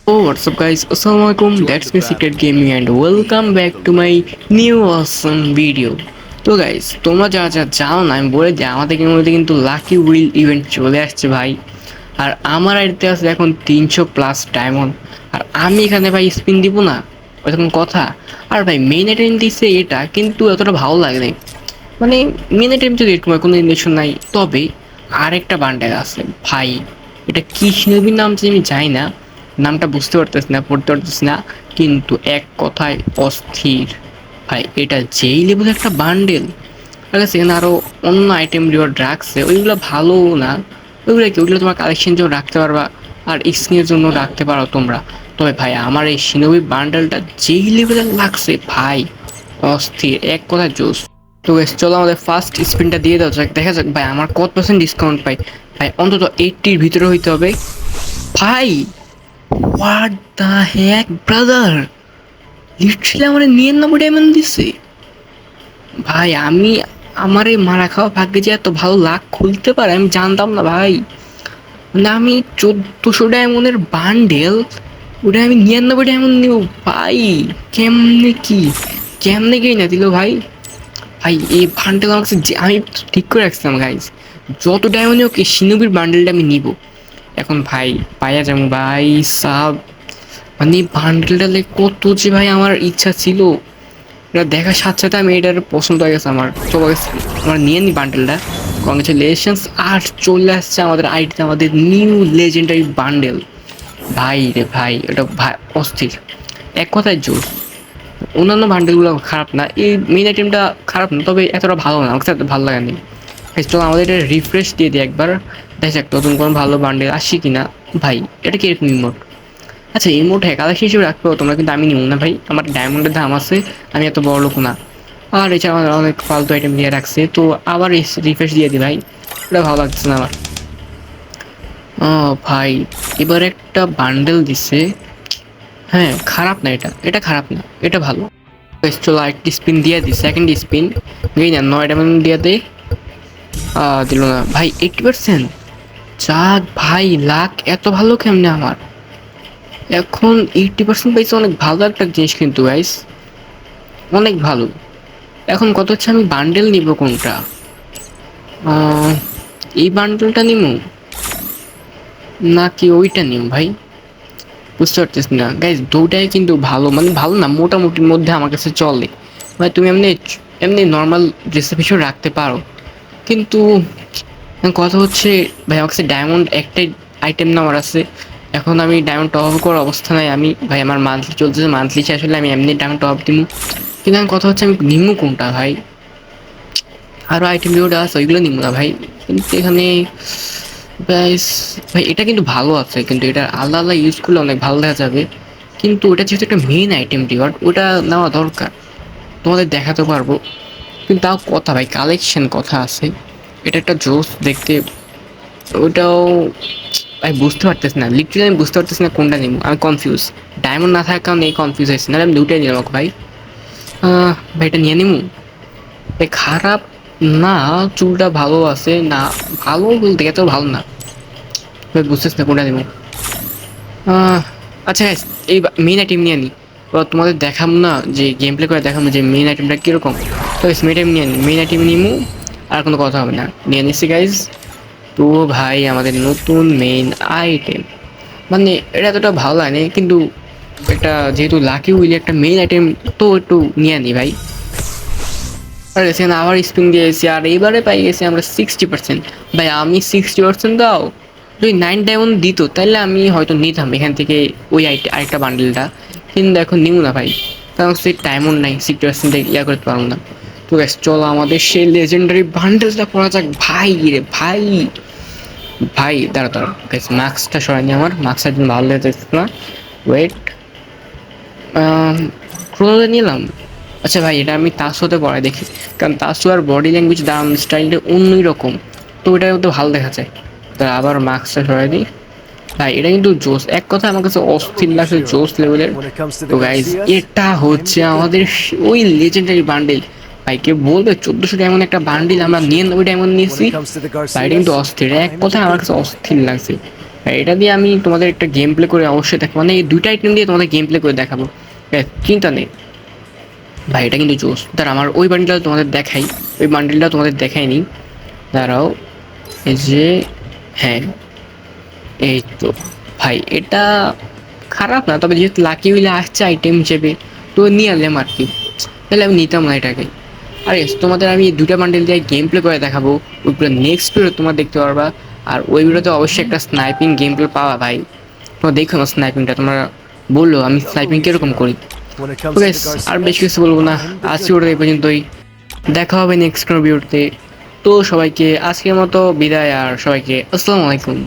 Oh, what's up guys? Assalamualaikum. That's me Secret Gaming and welcome back to my new awesome video. তো guys তোমরা যা জানো না আমি বলে দিই আমাদের মধ্যে কিন্তু লাকি উইল ইভেন্ট চলে আসছে ভাই। আর আমার আইডিতে আছে এখন 300+ ডায়মন্ড। আর আমি এখানে ভাই স্পিন দিব না, ওই রকম কথা। আর ভাই মেইন আইটেম দিচ্ছে এটা, কিন্তু এতটা ভালো লাগে নাই। মানে মেইন আইটেম যদি তোমার কোনো ইনভেশন নাই, তবে আরেকটা বান্ডেল আছে ভাই। এটা কি শিল্পীর নাম যে আমি জানি না, নামটা বুঝতে পারতেছি না, পড়তে পারতেছি না, কিন্তু এক কথায় অস্থির ভাই। এটা যেই লেভেলের একটা বান্ডেল, ঠিক আছে। এখানে আরও অন্য আইটেম রিওয়ার্ড রাখছে, ওইগুলো ভালো না। ওইগুলো কি, ওইগুলো তোমার কালেকশন জন্য রাখতে পারবা আর স্কিনের জন্য রাখতে পারো তোমরা। তবে ভাই আমার এই শিনোবি বান্ডেলটা যেই লেভেলের লাগছে ভাই, অস্থির, এক কথায় জোস। তো guys, চলো আমাদের ফার্স্ট স্পিনটা দিয়ে দাও যাক, দেখা যাক ভাই আমার কত পার্সেন্ট ডিসকাউন্ট পাই। ভাই অন্তত 80-র ভিতরে হইতে হবে ভাই। What the heck brother, literally আমার 99 ডায়মন্ড দিছে ভাই। আমি আমার এই মারা খাওয়া ভাগ্যে যে এত ভালো লাক খুলতে পারে আমি জানতাম না ভাই। মানে আমি 1400 ডায়মন্ডের বান্ডেল, ওটা আমি 99 ডায়মন্ড নিব ভাই। কেমনে কি, কেমনে গিয়ে না দিল ভাই। ভাই এই বান্ডেল আমার কাছে আমি ঠিক করে রাখছিলাম গাইজ, যত ডায়মন্ডে হোক এই শিনোবির বান্ডেলটা আমি নিব। এখন ভাই পাইয়া যাবো ভাই সাব। মানে বান্ডেলটা কত যে ভাই আমার ইচ্ছা ছিল, এটা দেখার সাথে সাথে আমি এটার পছন্দ হয়ে গেছে আমার। তো আমরা নিয়ে নিই বান্ডেলটা। কংগ্রেচুলেশনস। আর চলে আসছে আমাদের আইডিতে আমাদের নিউ লেজেন্ডারি বান্ডেল ভাই রে ভাই। এটা ভাই অস্থির, এক কথায় জোর। অন্যান্য বান্ডেলগুলো খারাপ না, এই মেইন আইটেমটা খারাপ না, তবে এতটা ভালো না, আমার কাছে এত ভালো লাগেনি। চলো আমাদের এটা রিফ্রেশ দিয়ে দিই একবার, দেখা যাক নতুন কোনো ভালো বান্ডেল আসি কিনা। ভাই এটা কি এরকম ইমোট? আচ্ছা ইমোট হ্যাঁ কালেকশন হিসেবে রাখতে পারো তোমরা, কিন্তু আমি নিব না ভাই, আমার ডায়মন্ডের দাম আছে, আমি এত বড় লোক না। আর এছাড়া আমার অনেক ফালতু আইটেম দিয়ে রাখছে, তো আবার রিফ্রেশ দিয়ে দিই ভাই। এটা ভালো লাগছে না আমার। ও ভাই এবার একটা বান্ডেল দিচ্ছে, হ্যাঁ খারাপ না, এটা খারাপ না, এটা ভালো। চলো আরেকটি স্পিন দিয়ে দিই, সেকেন্ড স্পিন। গেই না 9 ডায়মন্ড দিয়ে দে। দিল না ভাই 80%। যাক ভাই, লাক এত ভালো কেমনে আমার। এখন 80% পাইছে, অনেক ভালো একটা জিনিস কিন্তু গাইস, অনেক ভালো। এখন কত হচ্ছে, আমি বান্ডেল নিব কোনটা? এই বান্ডেলটা নিব নাকি ওইটা নিব ভাই, বুঝতে পারতেছি না গাইস। দুটাই কিন্তু ভালো, মানে ভালো না, মোটামুটির মধ্যে আমার কাছে চলে ভাই। তুমি এমনি এমনি নর্মাল ড্রেসের পিছনে রাখতে পারো, কিন্তু কথা হচ্ছে ভাই আমার কাছে ডায়মন্ড একটাই আইটেম না আমার আছে। এখন আমি ডায়মন্ড টপ আপ করার অবস্থা নাই আমি ভাই, আমার মান্থলি চলতেছে, মান্থলি শেষ হলে আমি এমনি ডায়মন্ড টপ আপ দিব। কিন্তু এখন কথা হচ্ছে আমি নিমু কোনটা ভাই, আরও আইটেম যেগুলো আছে ওইগুলো নিব না ভাই। কিন্তু এখানে ব্যাস ভাই এটা কিন্তু ভালো আছে, কিন্তু এটা আলাদা আলাদা ইউজ করলে অনেক ভালো দেখা যাবে। কিন্তু ওটা যেহেতু একটা মেইন আইটেম রিওয়ার্ড, ওটা নেওয়া দরকার, তোমাদের দেখাতে পারবো। কিন্তু তাও কথা ভাই, কালেকশন কথা আছে, এটা একটা জোস দেখতে। ওটাও ভাই বুঝতে পারতেছি না, লিটারালি আমি বুঝতে পারতেছি না কোনটা নিব, আমি কনফিউজ। ডায়মন্ড না থাকার কারণে এই কনফিউজ হয়েছে, নাহলে আমি দুটাই নিলাম ভাই। ভাই এটা নিয়ে নিবো ভাই, খারাপ না, চুলটা ভালো আছে না, ভালো বলতে এত ভালো না ভাই, বুঝতেছি না কোনটা নিব। আচ্ছা এই মেইন আইটেম নিয়ে নিই, তোমাদের দেখাবো না যে গেম প্লে করে দেখাবো যে মেইন আইটেমটা কীরকম। তো মেইন আইটেম নিয়ে নিই, মেইন আইটেম নিমু, আর কোনো কথা হবে না, নিয়ে নিচ্ছি গাইজ। তো ভাই আমাদের নতুন মেইন আইটেম, মানে এটা এতটা ভালো লাগে কিন্তু একটা যেহেতু লাকি উইল একটা মেইন আইটেম, তো একটু নিয়ে নিই ভাই। আর এখানে আবার স্পিন দিয়েছি, আর এইবারে পাই গেছি আমরা 60%। ভাই আমি 60% দাও, যদি 9 ডায়মন্ড দিত তাহলে আমি হয়তো নিতাম এখান থেকে ওই আরেকটা বান্ডেলটা, কিন্তু এখন নিব না ভাই, কারণ সেই ডায়মন্ড নাই, 60% ইয়া করতে পারবো না। তো গ্যাস চলো আমাদের সেই লেজেন্ডারি বান্ডেলটা পড়া যাক ভাই রে ভাই। ভাই দাঁড়া দাঁড়া গ্যাস, মাস্কটা সরাইনি, আমার মাস্কটার জন্য ভালো লেগে যাচ্ছে না। ওয়েট, ক্রোনোতে নিলাম। আচ্ছা ভাই এটা আমি তাসোতে পড়াই দেখি, কারণ তাসো আর বডি ল্যাঙ্গুয়েজ দাম স্টাইলটা অন্যই রকম, তো ওটার মধ্যে ভালো দেখা যায়। তা আবার মাস্কটা সরাই দিই ভাই, এটা কিন্তু জোস, এক কথা আমার কাছে অস্থির লাগছে, জোস লেভেলের। তো গাইজ এটা হচ্ছে আমাদের ওই লেজেন্ডারি বান্ডেল ভাই। কে বলবে 1400 ডায়মন্ড একটা বান্ডিল আমরা 99 ডায়মন্ড নিয়েছি ভাই, এটা কিন্তু অস্থির, এক কথায় আমার কাছে অস্থির লাগছে। এটা দিয়ে আমি তোমাদের একটা গেম প্লে করে অবশ্যই দেখাবো, মানে এই দুইটা আইটেম দিয়ে তোমাদের গেম প্লে করে দেখাবো। চিন্তা নেই ভাই, এটা কিন্তু জোস। দাঁড়া আমার ওই বান্ডেলটা তোমাদের দেখাই, ওই বান্ডেলটা তোমাদের দেখাইনি, দাঁড়াও। এই যে, হ্যাঁ এই তো ভাই, এটা খারাপ না, তবে যেহেতু লাকি উইলে আসছে আইটেম হিসেবে তো নিয়ে আনলাম আর কি, তাহলে আমি নিতাম না এটাকে। আর এস তোমাদের আমি দুটা বান্ডেল দিয়ে গেম প্লে করে দেখাবো, ওইগুলো নেক্সট ভিডিও তোমরা দেখতে পারবা। আর ওই ভিডিওতে অবশ্যই একটা স্নাইপিং গেম প্লে পাওয়া ভাই, তোমরা দেখো না স্নাইপিংটা, তোমরা বললো আমি স্নাইপিং কীরকম করি। তো গাইস আর বেশি কিছু বলবো না, আজকে ওটা এই পর্যন্তই, দেখা হবে নেক্সট কোনো ভিডিওতে। তো সবাইকে আজকের মতো বিদায়, আর সবাইকে আসসালামু আলাইকুম।